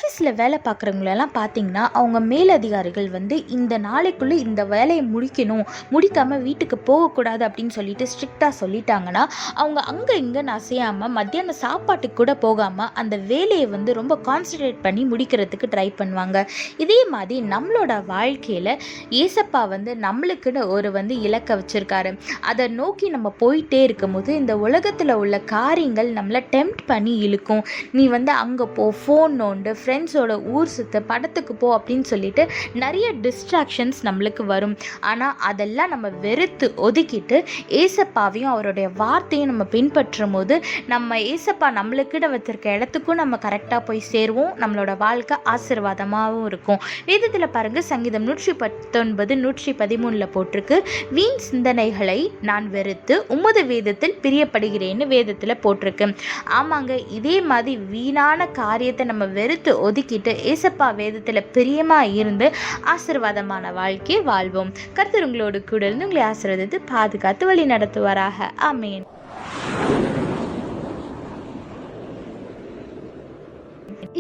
ஆஃபீஸில் வேலை பார்க்குறவங்களெல்லாம் பார்த்தீங்கன்னா அவங்க மேலதிகாரிகள் வந்து இந்த நாளைக்குள்ளே இந்த வேலையை முடிக்காமல் வீட்டுக்கு போகக்கூடாது அப்படின்னு சொல்லிட்டு ஸ்ட்ரிக்டாக சொல்லிட்டாங்கன்னா அவங்க அங்கே இங்கே அசையாமல் மத்தியான சாப்பாட்டுக்கு கூட போகாமல் அந்த வேலையை வந்து ரொம்ப கான்சன்ட்ரேட் பண்ணி முடிக்கிறதுக்கு ட்ரை பண்ணுவாங்க. இதே மாதிரி நம்மளோட வாழ்க்கையில் ஏசப்பா வந்து நம்மளுக்குன்னு ஒரு இலக்கை வச்சுருக்காரு. அதை நோக்கி நம்ம போயிட்டே இருக்கும்போது இந்த உலகத்தில் உள்ள காரியங்கள் நம்மளை டெம்ப்ட் பண்ணி இழுக்கும். நீ அங்கே போ, ஃபோன் நோண்டு, ஃப்ரெண்ட்ஸோட ஊர் சுற்று, படத்துக்கு போ அப்படின்னு சொல்லிட்டு நிறைய டிஸ்ட்ராக்ஷன்ஸ் நம்மளுக்கு வரும். ஆனால் அதெல்லாம் நம்ம வெறுத்து ஒதுக்கிட்டு ஏசப்பாவையும் அவருடைய வார்த்தையும் நம்ம பின்பற்றும் போது நம்ம ஏசப்பா நம்மளுக்கிட்ட வச்சிருக்க இடத்துக்கும் நம்ம கரெக்டாக போய் சேருவோம். நம்மளோட வாழ்க்கை ஆசீர்வாதமாகவும் இருக்கும். வேதத்தில் பாருங்கள், சங்கீதம் 119 113 போட்டிருக்கு, வீண் சிந்தனைகளை நான் வெறுத்து உமது வேதத்தில் பிரியப்படுகிறேன்னு வேதத்தில் போட்டிருக்கு. ஆமாங்க, இதே மாதிரி வீணான காரியத்தை நம்ம வெறுத்து ஒதுக்கிட்டு ஏசப்பா வேதத்தில் பிரியமாக இருந்து ஆசீர்வாதமான வாழ்க்கையை வாழ்வோம். கர்த்தர் உங்களோடு கூட இருந்து உங்களை ஆசீர்வதித்து பாதுகாத்து வழி நடத்துவாராக. ஆமேன்.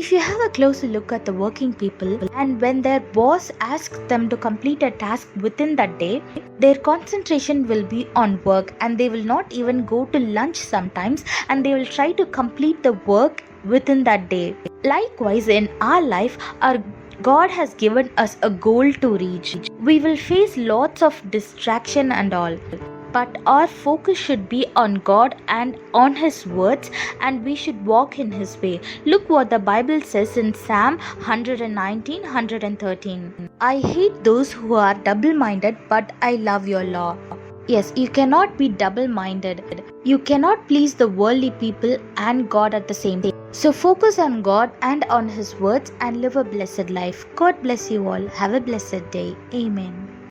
If you have a closer look at the working people, and when their boss asks them to complete a task within that day, their concentration will be on work and they will not even go to lunch sometimes, and they will try to complete the work within that day. Likewise, in our life, our God has given us a goal to reach. We will face lots of distraction and all, but our focus should be on God and on His words, and we should walk in His way. Look what the Bible says in Psalm 119, 113. I hate those who are double-minded, but I love your law. Yes, you cannot be double-minded. You cannot please the worldly people and God at the same time. So focus on God and on His words and live a blessed life. God bless you all. Have a blessed day. Amen.